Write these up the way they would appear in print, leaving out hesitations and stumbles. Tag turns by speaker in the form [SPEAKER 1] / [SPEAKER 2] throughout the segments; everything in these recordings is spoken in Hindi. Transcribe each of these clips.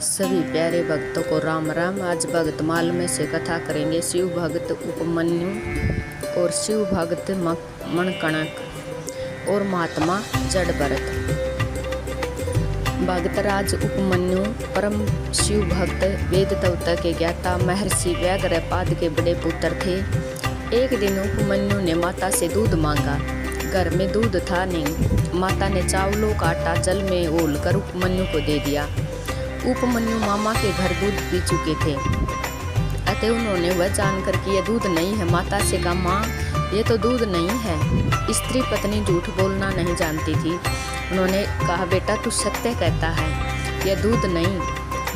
[SPEAKER 1] सभी प्यारे भक्तों को राम राम। आज भक्तमाल में से कथा करेंगे शिव भक्त उपमन्यु और शिव भक्त मणकणक और महात्मा जड़भरत। भक्तराज उपमन्यु परम शिव भक्त वेद तत्व के ज्ञाता महर्षि व्याघ्रपाद के बड़े पुत्र थे। एक दिन उपमन्यु ने माता से दूध मांगा। घर में दूध था नहीं। माता ने चावलों का आटा जल में घोलकर उपमन्यु को दे दिया। उपमन्यु मामा के घर दूध पी चुके थे, अतः उन्होंने वह जानकर कि यह दूध नहीं है माता से कहा, माँ ये तो दूध नहीं है। स्त्री पत्नी झूठ बोलना नहीं जानती थी। उन्होंने कहा, बेटा तू सत्य कहता है, यह दूध नहीं।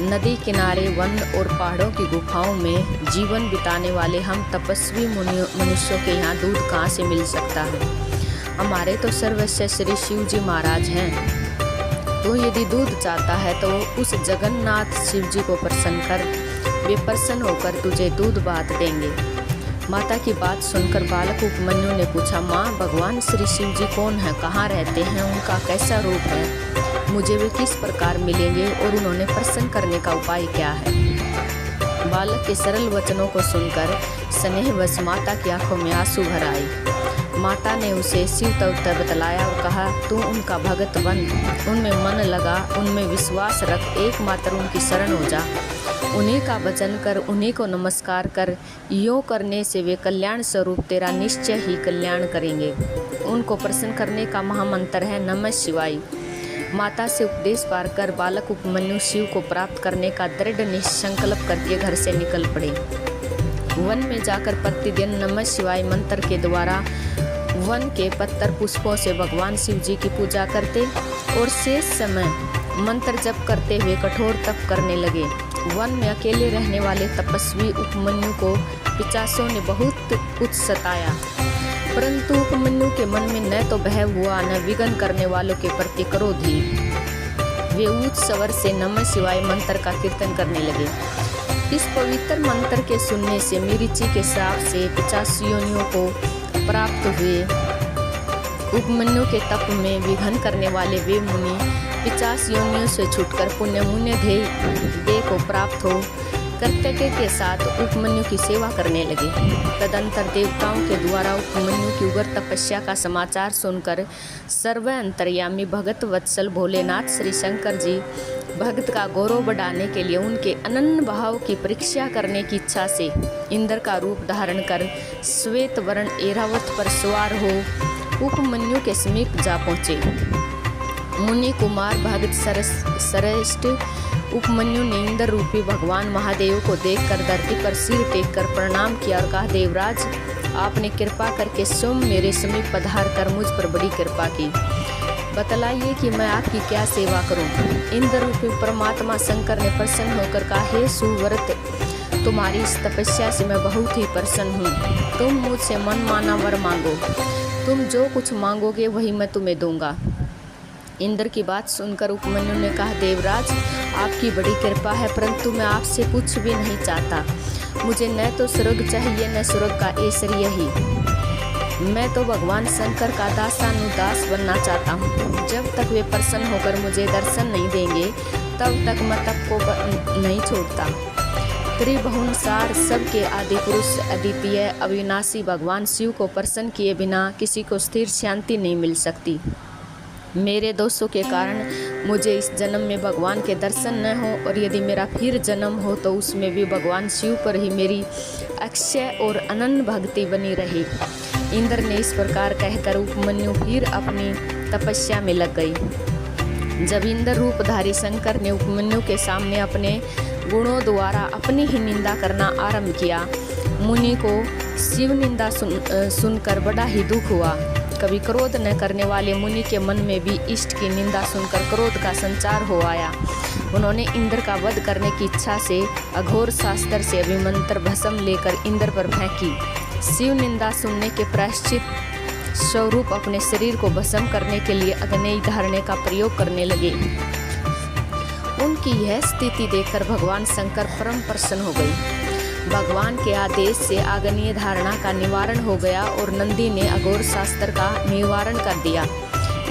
[SPEAKER 1] नदी किनारे वन और पहाड़ों की गुफाओं में जीवन बिताने वाले हम तपस्वी मनुष्यों के यहाँ दूध कहाँ से मिल सकता है। हमारे तो सर्वस्व श्री शिव जी महाराज हैं। तो यदि दूध चाहता है तो उस जगन्नाथ शिव जी को प्रसन्न कर, वे प्रसन्न होकर तुझे दूध बात देंगे। माता की बात सुनकर बालक उपमन्यु ने पूछा, माँ भगवान श्री शिव जी कौन है, कहाँ रहते हैं, उनका कैसा रूप है, मुझे वे किस प्रकार मिलेंगे और उन्होंने प्रसन्न करने का उपाय क्या है। बालक के सरल वचनों को सुनकर स्नेहवश माता की आंखों में आंसू भर आए। माता ने उसे शिव तत्व बतलाया और कहा, तू उनका भगत बन, उनमें मन लगा, उनमें विश्वास रख, एकमात्र उनकी शरण हो जा, उन्हीं का भजन कर, उन्हीं को नमस्कार कर। यूँ करने से वे कल्याण स्वरूप तेरा निश्चय ही कल्याण करेंगे। उनको प्रसन्न करने का महामंत्र है नमः शिवाय। माता से उपदेश पाकर बालक उपमन्यु शिव को प्राप्त करने का दृढ़ निसंकल्प करके घर से निकल पड़े। वन में जाकर प्रतिदिन नमः शिवाय मंत्र के द्वारा वन के पत्थर पुष्पों से भगवान शिव जी की पूजा करते और शेष समय मंत्र जप करते हुए कठोर तप करने लगे। वन में अकेले रहने वाले तपस्वी उपमन्यु को पिशाचों ने बहुत कुछ सताया, परंतु उपमन्यु के मन में न तो भय हुआ न विघ्न करने वालों के प्रति क्रोध ही। वे उच्च स्वर से नमः शिवाय मंत्र का कीर्तन करने लगे। इस पवित्र मंत्र के सुनने से मरीचि के श्राप से 50 योनियों को प्राप्त हुए। उपमन्यु के तप में विघ्न करने वाले वे मुनि 50 योनियों से छूटकर पुण्य मुन्य देह को प्राप्त हो कर्तव्य के साथ उपमन्यु की सेवा करने लगे। तदंतर देवताओं के द्वारा उपमन्यु की उग्र तपस्या का समाचार सुनकर सर्व अंतर्यामी भगत वत्सल भोलेनाथ श्री शंकर जी भक्त का गौरव बढ़ाने के लिए उनके अनन्य भाव की परीक्षा करने की इच्छा से इंद्र का रूप धारण कर श्वेत वर्ण ऐरावत पर सवार हो उपमन्यु के समीप जा पहुँचे। मुनि कुमार भगत श्रेष्ठ उपमन्यु ने इंद्र रूपी भगवान महादेव को देखकर धरती पर सिर टेक कर प्रणाम किया और कहा, देवराज आपने कृपा करके स्वयं मेरे समीप पधार कर मुझ पर बड़ी कृपा की। बतलाइए कि मैं आपकी क्या सेवा करूं। इंद्र रूपी परमात्मा शंकर ने प्रसन्न होकर कहा, हे सुव्रत, तुम्हारी इस तपस्या से मैं बहुत ही प्रसन्न हूँ। तुम मुझसे मन माना वर मांगो, तुम जो कुछ मांगोगे वही मैं तुम्हें दूंगा। इंद्र की बात सुनकर उपमन्यु ने कहा, देवराज आपकी बड़ी कृपा है, परंतु मैं आपसे कुछ भी नहीं चाहता। मुझे न तो स्वर्ग चाहिए न स्वर्ग का ऐश्वर्य ही। मैं तो भगवान शंकर का दासानुदास बनना चाहता हूँ। जब तक वे प्रसन्न होकर मुझे दर्शन नहीं देंगे तब तक मैं तप को नहीं छोड़ता। त्रिभुवनसार सबके आदि पुरुष अद्वितीय अविनाशी भगवान शिव को प्रसन्न किए बिना किसी को स्थिर शांति नहीं मिल सकती। मेरे दोषों के कारण मुझे इस जन्म में भगवान के दर्शन न हो और यदि मेरा फिर जन्म हो तो उसमें भी भगवान शिव पर ही मेरी अक्षय और अनन्य भक्ति बनी रही। इंद्र ने इस प्रकार कहकर उपमन्यु फिर अपनी तपस्या में लग गई। जब इंद्र रूपधारी शंकर ने उपमन्यु के सामने अपने गुणों द्वारा अपनी ही निंदा करना आरंभ किया, मुनि को शिव निंदा सुनकर बड़ा ही दुख हुआ। कभी क्रोध न करने वाले मुनि के मन में भी इष्ट की निंदा सुनकर क्रोध का संचार हो आया। उन्होंने इंद्र का वध करने की इच्छा से अघोर शास्त्र से अभिमंत्र भस्म लेकर इंद्र पर फेंकी। शिव निंदा सुनने के प्रायश्चित स्वरूप अपने शरीर को भस्म करने के लिए अग्नि धारणे का प्रयोग करने लगे। उनकी यह स्थिति देखकर भगवान शंकर परम प्रसन्न हो गए। भगवान के आदेश से आग्नेय धारणा का निवारण हो गया और नंदी ने अघोर शास्त्र का निवारण कर दिया।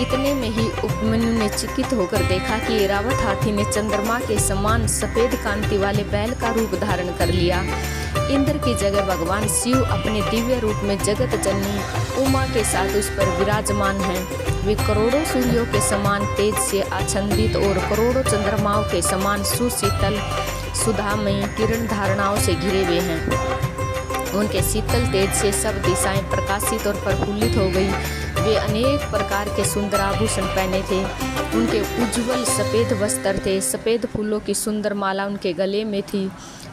[SPEAKER 1] इतने में ही उपमन्यु ने चकित होकर देखा कि ऐरावत हाथी ने चंद्रमा के समान सफेद कांति वाले बैल का रूप धारण कर लिया। इंद्र की जगह भगवान शिव अपने दिव्य रूप में जगत जननी उमा के साथ उस पर विराजमान हैं। वे करोड़ों सूर्यों के समान तेज से आच्छादित और करोड़ों चंद्रमाओं के समान सुशीतल सुधामयी किरण धारणाओं से घिरे हुए हैं। उनके शीतल तेज से सब दिशाएं प्रकाशित और प्रफुल्लित हो गई। वे अनेक प्रकार के सुंदर आभूषण पहने थे। उनके उज्जवल सफ़ेद वस्त्र थे। सफ़ेद फूलों की सुंदर माला उनके गले में थी।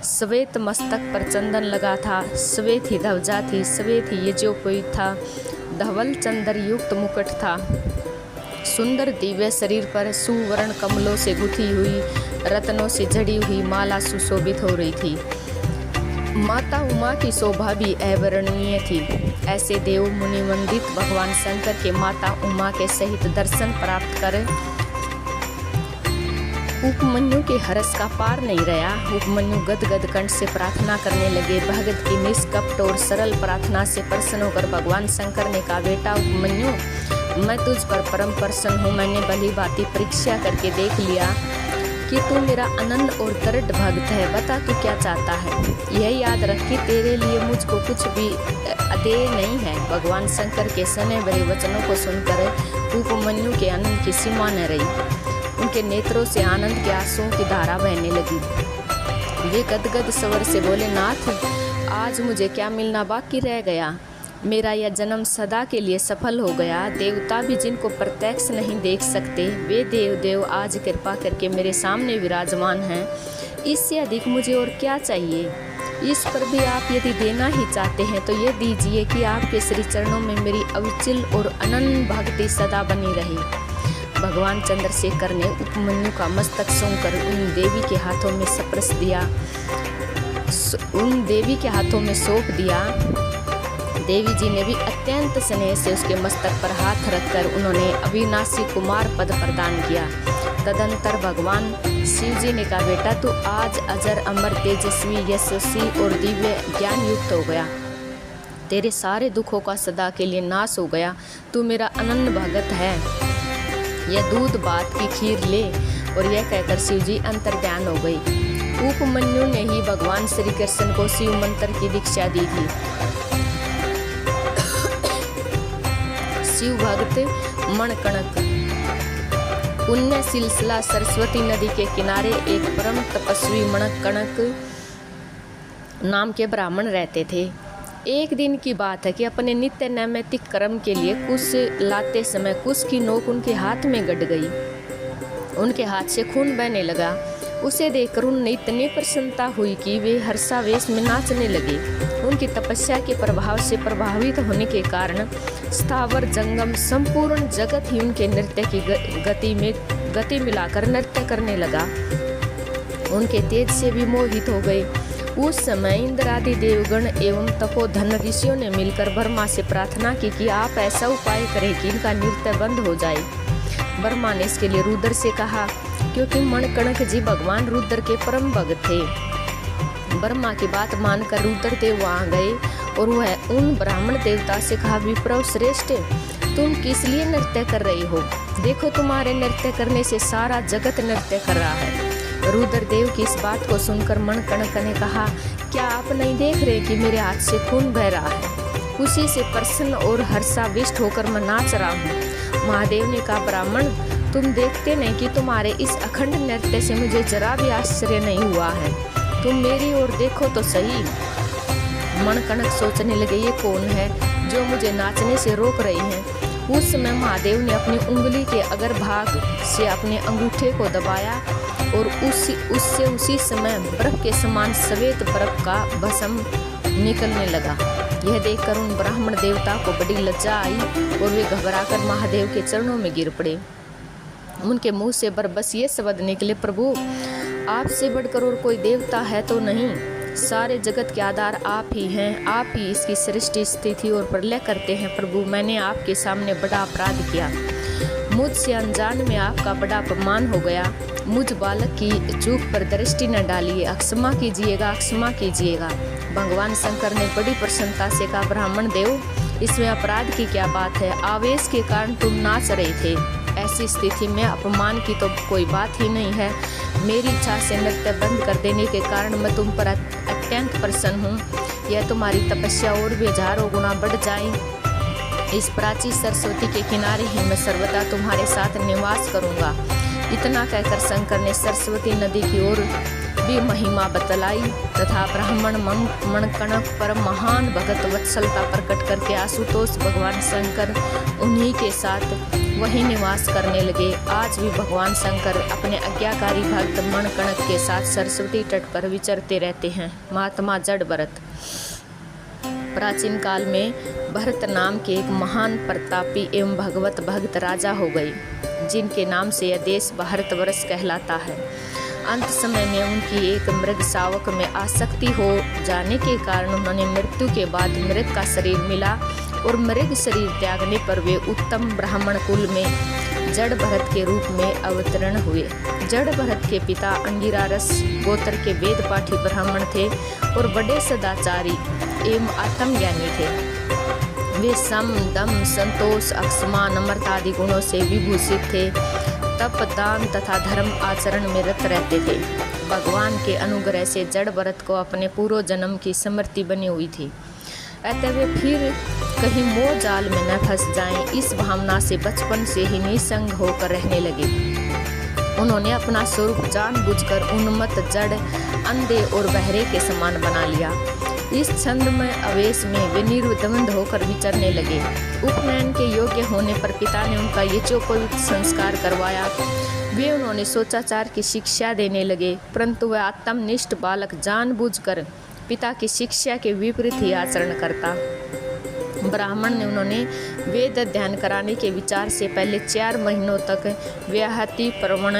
[SPEAKER 1] श्वेत मस्तक पर चंदन लगा था। श्वेत ही ध्वजा थी। श्वेत ही यज्ञोपवीत था। धवल चंद्र युक्त मुकुट था। सुंदर दिव्य शरीर पर सुवर्ण कमलों से गुथी हुई रत्नों से जड़ी हुई माला सुशोभित हो रही थी। माता उमा की शोभा भी अवर्णनीय थी। ऐसे देव मुनि वंदित भगवान शंकर के माता उमा के सहित दर्शन प्राप्त कर उपमन्यु के हर्ष का पार नहीं रहा। उपमन्यु गदगद कंठ से प्रार्थना करने लगे। भगत की निष्कपट और सरल प्रार्थना से प्रसन्न होकर भगवान शंकर ने कहा, बेटा उपमन्यु, मैं तुझ पर परम प्रसन्न हूँ। मैंने भली भांति परीक्षा करके देख लिया कि तू मेरा अनंत और दृढ़ भक्त है। बता तू क्या चाहता है। यह याद रख कि तेरे लिए मुझको कुछ भी अदेय नहीं है। भगवान शंकर के स्नेह भरे वचनों को सुनकर उपमन्यु के आनंद की सीमा न रही। उनके नेत्रों से आनंद के आंसुओं की धारा बहने लगी। वे गदगद स्वर से बोले, नाथ, आज मुझे क्या मिलना बाकी रह गया। मेरा यह जन्म सदा के लिए सफल हो गया। देवता भी जिनको प्रत्यक्ष नहीं देख सकते, वे देव आज कृपा करके मेरे सामने विराजमान हैं। इससे अधिक मुझे और क्या चाहिए। इस पर भी आप यदि देना ही चाहते हैं तो ये दीजिए कि आपके श्री चरणों में मेरी अविचल और अनन्य भक्ति सदा बनी रहे। भगवान चंद्रशेखर ने उपमन्यु का मस्तक सूंघकर उन देवी के हाथों में सौंप दिया। देवी जी ने भी अत्यंत स्नेह से उसके मस्तक पर हाथ रखकर उन्होंने अविनाशी कुमार पद प्रदान किया। तदंतर भगवान शिव जी ने कहा, बेटा तू आज अजर अमर तेजस्वी यशस्वी और दिव्य ज्ञान युक्त हो गया। तेरे सारे दुखों का सदा के लिए नाश हो गया। तू मेरा अनन्य भगत है। यह दूध भात की खीर ले। और यह कहकर शिव जी अंतर्ध्यान हो गई। उपमन्यु ने ही भगवान श्री कृष्ण को शिव मंत्र की दीक्षा दी थी। शिव भक्त मणकणक पुण्य सिलसिला सरस्वती नदी के किनारे एक परम तपस्वी मणकणक नाम के ब्राह्मण रहते थे। एक दिन की बात है कि अपने नित्य नैमित्तिक कर्म के लिए कुश लाते समय कुश की नोक उनके हाथ में गड़ गई। उनके हाथ से खून बहने लगा। उसे देखकर उन्हें इतनी प्रसन्नता हुई कि वे हर्षावेश में नाचने लगे। उनकी तपस्या के प्रभाव से प्रभावित होने के कारण स्थावर जंगम संपूर्ण जगत ही उनके नृत्य की गति मिलाकर नृत्य करने लगा। उनके तेज से भी मोहित हो गए। उस समय इंद्र आदि देवगण एवं तपोधन ऋषियों ने मिलकर ब्रह्मा से प्रार्थना की कि आप ऐसा उपाय करें कि इनका नृत्य बंद हो जाए। ब्रह्मा ने इसके लिए रुद्र से कहा, क्योंकि मणकणक जी भगवान रुद्र के परम भक्त थे। ब्रह्मा की बात मानकर रुद्र देव वहाँ गए और वह उन ब्राह्मण देवता से कहा, विप्रव श्रेष्ठ, तुम किस लिए नृत्य कर रही हो। देखो तुम्हारे नृत्य करने से सारा जगत नृत्य कर रहा है। रुद्र देव की इस बात को सुनकर मणकणक ने कहा, क्या आप नहीं देख रहे कि मेरे हाथ से खून बह रहा है। खुशी से प्रसन्न और हर्षाविष्ट होकर मैं नाच रहा हूँ। महादेव ने कहा, ब्राह्मण, तुम देखते नहीं कि तुम्हारे इस अखंड नृत्य से मुझे जरा भी आश्चर्य नहीं हुआ है। तुम मेरी ओर देखो तो सही। मणकणक सोचने लगे, ये कौन है जो मुझे नाचने से रोक रही है। उस समय महादेव ने अपनी उंगली के अग्रभाग से अपने अंगूठे को दबाया और उसी समय बर्फ के समान श्वेत बर्फ का भस्म निकलने लगा। यह देखकर उन ब्राह्मण देवता को बड़ी लज्जा आई और वे घबराकर महादेव के चरणों में गिर पड़े। उनके मुंह से बस ये शब्द निकले, प्रभु, आपसे बढ़कर और कोई देवता है तो नहीं। सारे जगत के आधार आप ही हैं। आप ही इसकी सृष्टि, स्थिति और प्रलय करते हैं। प्रभु, मैंने आपके सामने बड़ा अपराध किया। मुझसे अनजान में आपका बड़ा अपमान हो गया। मुझ बालक की चूक पर दृष्टि न डालिए। क्षमा कीजिएगा, क्षमा कीजिएगा। भगवान शंकर ने बड़ी प्रसन्नता से कहा, ब्राह्मण देव, इसमें अपराध की क्या बात है? आवेश के कारण तुम नाच रहे थे। ऐसी स्थिति में अपमान की तो कोई बात ही नहीं है। मेरी इच्छा से नृत्य बंद कर देने के कारण मैं तुम पर अत्यंत प्रसन्न हूँ। यह तुम्हारी तपस्या और भी हजारों गुना बढ़ जाए। इस प्राचीन सरस्वती के किनारे ही मैं सर्वदा तुम्हारे साथ निवास करूँगा। इतना कहकर शंकर ने सरस्वती नदी की ओर भी महिमा बतलाई तथा ब्राह्मण मणकणक पर महान भगत वत्सलता प्रकट करके आशुतोष भगवान शंकर उन्हीं के साथ वहीं निवास करने लगे। आज भी भगवान शंकर अपने आज्ञाकारी भक्त मणकणक के साथ सरस्वती तट पर विचरते रहते हैं। महात्मा जड़ भरत। प्राचीन काल में भरत नाम के एक महान प्रतापी एवं भगवत भक्त राजा हो गए, जिनके नाम से यह देश भारतवर्ष कहलाता है। अंत समय में उनकी एक मृग शावक में आसक्ति हो जाने के कारण उन्होंने मृत्यु के बाद मृग का शरीर मिला और मृग शरीर त्यागने पर वे उत्तम ब्राह्मण कुल में जड़ भरत के रूप में अवतरण हुए। जड़ भरत के पिता अंगिरारस गोत्र के वेद पाठी ब्राह्मण थे और बड़े सदाचारी एवं आत्मज्ञानी थे। वे सम दम संतोष अक्षमा नम्रता आदि गुणों से विभूषित थे। तप दान तथा धर्म आचरण में रत रहते थे। भगवान के अनुग्रह से जड़ भरत को अपने पूर्व जन्म की स्मृति बनी हुई थी, अतः वे फिर कहीं मोह जाल में न फंस जाएं, इस भावना से बचपन से ही निसंग होकर रहने लगे। उन्होंने अपना स्वरूप जानबूझकर उन्मत्त जड़ अंधे और बहरे के समान बना लिया। इस छंद में आवेश में वे निर्द्वंद होकर विचरने लगे। उपनयन के योग्य होने पर पिता ने उनका यज्ञोपवीत संस्कार करवाया। वे उन्होंने सोचाचार की शिक्षा देने लगे, परंतु वह आत्मनिष्ठ बालक जानबूझकर पिता की शिक्षा के विपरीत ही आचरण करता। ब्राह्मण ने उन्होंने वेद अध्ययन कराने के विचार से पहले 4 महीनों तक व्याहति प्रवण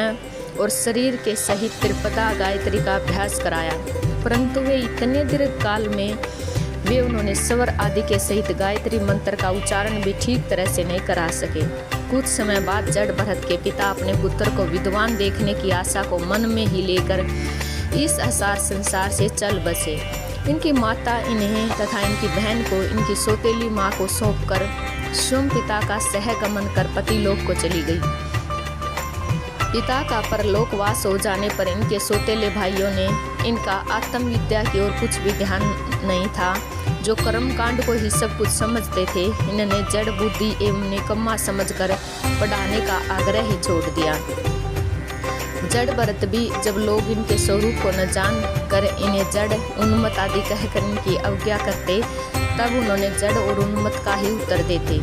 [SPEAKER 1] और शरीर के सहित त्रिपदा गायत्री का अभ्यास कराया, परंतु वे इतने दीर्घ काल में वे उन्होंने स्वर आदि के सहित गायत्री मंत्र का उच्चारण भी ठीक तरह से नहीं करा सके। कुछ समय बाद जड़ भरत के पिता अपने पुत्र को विद्वान देखने की आशा को मन में ही लेकर इस असार संसार से चल बसे। इनकी माता इन्हें तथा इनकी बहन को इनकी सौतेली माँ को सौंपकर स्वयं पिता का सहगमन कर पतिलोक को चली गई। पिता का परलोकवास हो जाने पर इनके सौतेले भाइयों ने इनका आत्मविद्या की ओर कुछ भी ध्यान नहीं था, जो कर्मकांड को ही सब कुछ समझते थे। इन्होंने जड़ बुद्धि एवं निकम्मा समझकर पढ़ाने का आग्रह ही छोड़ दिया। जड़ भरत भी जब लोग इनके स्वरूप को न जान कर इन्हें जड़ उन्मत्त आदि कहकर इनकी अवज्ञा करते, तब उन्होंने जड़ और उन्मत्त का ही उत्तर देते।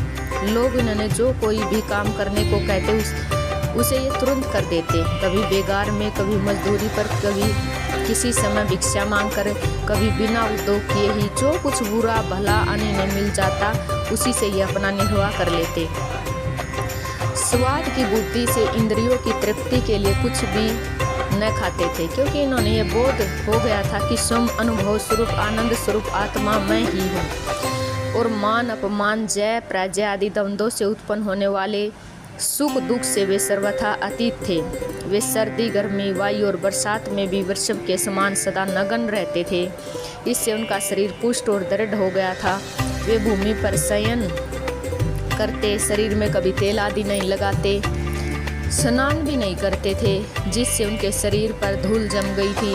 [SPEAKER 1] लोग इन्होंने जो कोई भी काम करने को कहते उसे ये तुरंत कर देते। कभी बेगार में, कभी मजदूरी पर, कभी किसी समय भिक्षा मांगकर, कभी बिना उद्योग किए ही जो कुछ बुरा भला आने में मिल जाता उसी से ये अपना निर्वाह कर लेते। स्वाद की बुद्धि से इंद्रियों की तृप्ति के लिए कुछ भी न खाते थे, क्योंकि इन्होंने ये बोध हो गया था कि स्वयं अनुभव स्वरूप आनंद स्वरूप आत्मा मैं ही हूँ और मान अपमान जय पराजय आदि द्वंद्वों से उत्पन्न होने वाले सुख दुख से वे सर्वथा अतीत थे। वे सर्दी गर्मी वायु और बरसात में भी वृषभ के समान सदा नगन रहते थे। इससे उनका शरीर पुष्ट और दृढ़ हो गया था। वे भूमि पर शयन करते, शरीर में कभी तेल आदि नहीं लगाते, स्नान भी नहीं करते थे, जिससे उनके शरीर पर धूल जम गई थी।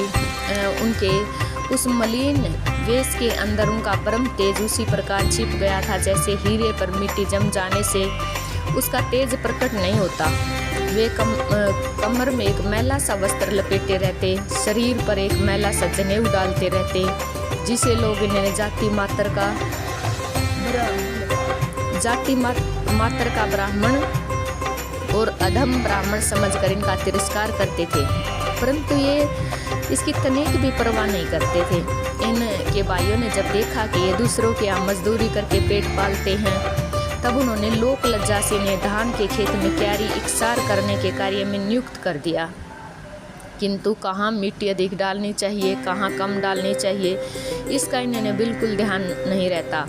[SPEAKER 1] उनके उस मलिन वेश के अंदर उनका परम तेज उसी प्रकार छिप गया था जैसे हीरे पर मिट्टी जम जाने से उसका तेज प्रकट नहीं होता। वे कमर में एक मैला सा वस्त्र लपेटे रहते, शरीर पर एक मैला सा जनेऊ डालते रहते, जिसे लोग इन्हें जाति मात्र का ब्राह्मण और अधम ब्राह्मण समझकर इनका तिरस्कार करते थे, परंतु ये इसकी तनिक भी परवाह नहीं करते थे। इनके भाइयों ने जब देखा कि ये दूसरों के यहाँ मजदूरी करके पेट पालते हैं, तब उन्होंने लोक लज्जा से इन्हें धान के खेत में क्यारी इकसार करने के कार्य में नियुक्त कर दिया। किंतु कहाँ मिट्टी अधिक डालनी चाहिए, कहाँ कम डालनी चाहिए, इसका इन्हें बिल्कुल ध्यान नहीं रहता।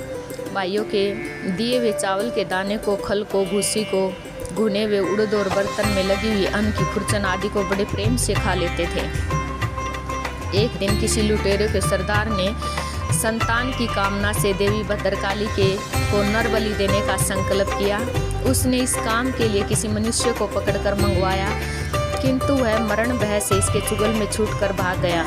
[SPEAKER 1] भाइयों के दिए हुए चावल के दाने को, खल को, भूसी को, भुने हुए उड़द और बर्तन में लगी हुई अन्न की खुरचन आदि को बड़े प्रेम से खा लेते थे। एक दिन किसी लुटेरे के सरदार ने संतान की कामना से देवी भद्रकाली को नर बलि देने का संकल्प किया। उसने इस काम के लिए किसी मनुष्य को पकड़कर मंगवाया, किंतु वह मरण भय से इसके चुगल में छूटकर भाग गया।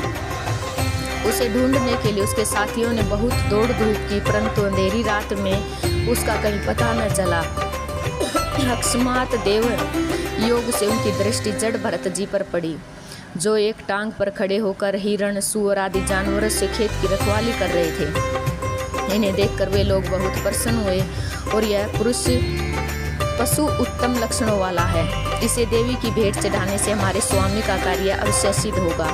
[SPEAKER 1] उसे ढूंढने के लिए उसके साथियों ने बहुत दौड़ धूप की, परंतु अंधेरी रात में उसका कहीं पता न चला। अकस्मात देव योग से उनकी दृष्टि जड़ भरत जी पर पड़ी, जो एक टांग पर खड़े होकर हिरण, सूअर आदि जानवरों से खेत की रखवाली कर रहे थे। इन्हें देखकर वे लोग बहुत प्रसन्न हुए और यह पुरुष पशु उत्तम लक्षणों वाला है, इसे देवी की भेंट चढ़ाने से हमारे स्वामी का कार्य अवश्य सिद्ध होगा।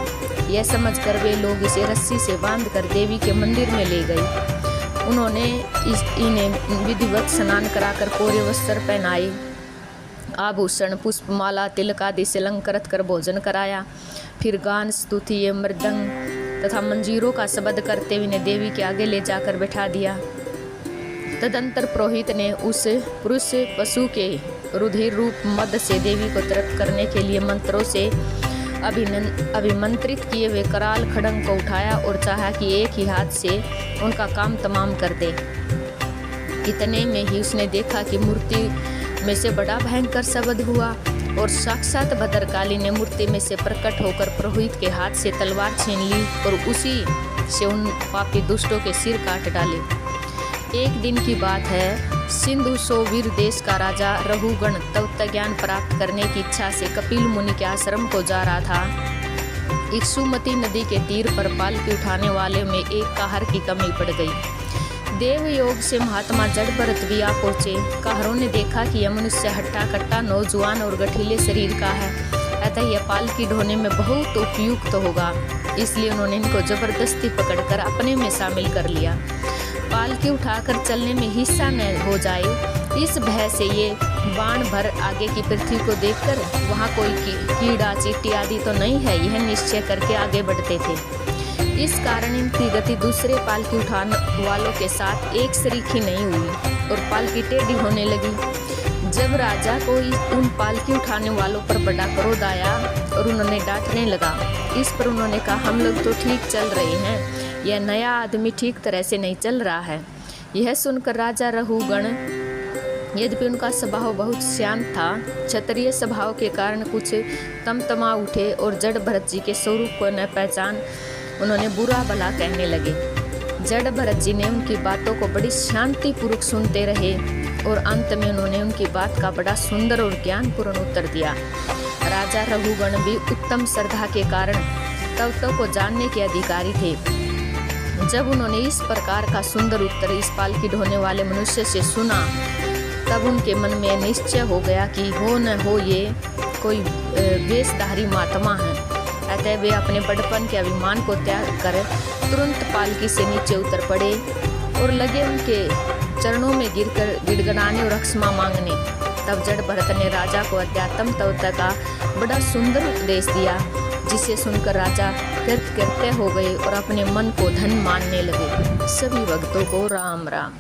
[SPEAKER 1] यह समझकर वे लोग इसे रस्सी से बांधकर देवी के मंदिर में ले गए। उन्होंने इन्हें विधिवत स्नान कराकर कोरे वस्त्र पहनाए, आभूषण, पुष्पमाला, तिलक आदि से अलंकृत कर भोजन कराया। फिर गान, स्तुति, मृदंग तथा मंजीरों का शब्द करते हुए देवी के आगे ले जाकर बैठा दिया। तदंतर पुरोहित ने उस पुरुष पशु के रुधिर रूप मद से देवी को तृप्त करने के लिए मंत्रों से अभिमंत्रित किए हुए कराल खड़ंग को उठाया और चाहा कि एक ही हाथ से उनका काम तमाम कर दे। इतने में ही उसने देखा कि मूर्ति में से बड़ा भयंकर शब्द हुआ और साक्षात भद्रकाली ने मूर्ति में से प्रकट होकर पुरोहित के हाथ से तलवार छीन ली और उसी से उन पापी दुष्टों के सिर काट डाले। एक दिन की बात है, सिंधु सोवीर देश का राजा रहुगण तत्व ज्ञान प्राप्त करने की इच्छा से कपिल मुनि के आश्रम को जा रहा था। इक्षुमती नदी के तीर पर पालकी उठाने वाले में एक काहर की कमी पड़ गई। देव योग से महात्मा जड़ भरत भी आ पहुंचे। काहरों ने देखा कि यह मनुष्य हट्टा कट्टा, नौजवान और गठीले शरीर का है, अतः यह पालकी ढोने में बहुत उपयुक्त होगा, इसलिए उन्होंने इनको जबरदस्ती पकड़कर अपने में शामिल कर लिया। पालकी उठाकर चलने में हिस्सा न हो जाए, इस भय से ये बाण भर आगे की पृथ्वी को देखकर वहाँ कोई कीड़ा चींटी आदि तो नहीं है, यह निश्चय करके आगे बढ़ते थे। इस कारण इनकी गति दूसरे पालकी उठाने वालों के साथ एक सरीखी नहीं हुई और पालकी टेढ़ी होने लगी। जब राजा को उन पालकी उठाने वालों पर बड़ा क्रोध आया और उन्होंने डांटने लगा। इस पर उन्होंने कहा, हम लोग तो ठीक चल रहे हैं, यह नया आदमी ठीक तरह से नहीं चल रहा है। यह सुनकर राजा रहुगण, यद्यपि उनका स्वभाव बहुत शांत था, क्षत्रिय स्वभाव के कारण कुछ तमतमा उठे और जड़ भरत जी के स्वरूप को न पहचान उन्होंने बुरा भला कहने लगे। जड़ भरत जी ने उनकी बातों को बड़ी शांतिपूर्वक सुनते रहे और अंत में उन्होंने उनकी बात का बड़ा सुंदर और ज्ञानपूर्ण उत्तर दिया। राजा रघुगण भी उत्तम श्रद्धा के कारण तत्व को जानने के अधिकारी थे। जब उन्होंने इस प्रकार का सुंदर उत्तर इस पालकी ढोने वाले मनुष्य से सुना, तब उनके मन में निश्चय हो गया कि हो न हो ये कोई वेशधारी महात्मा है। अतः वे अपने बड़पन के अभिमान को त्याग कर तुरंत पालकी से नीचे उतर पड़े और लगे उनके चरणों में गिरकर गिड़गड़ाने और क्षमा मांगने। तब जड़ भरत ने राजा को अध्यात्म तत्व का बड़ा सुंदर उपदेश दिया, जिसे सुनकर राजा कृतकृत्य हो गए और अपने मन को धन मानने लगे। सभी भक्तों को राम राम।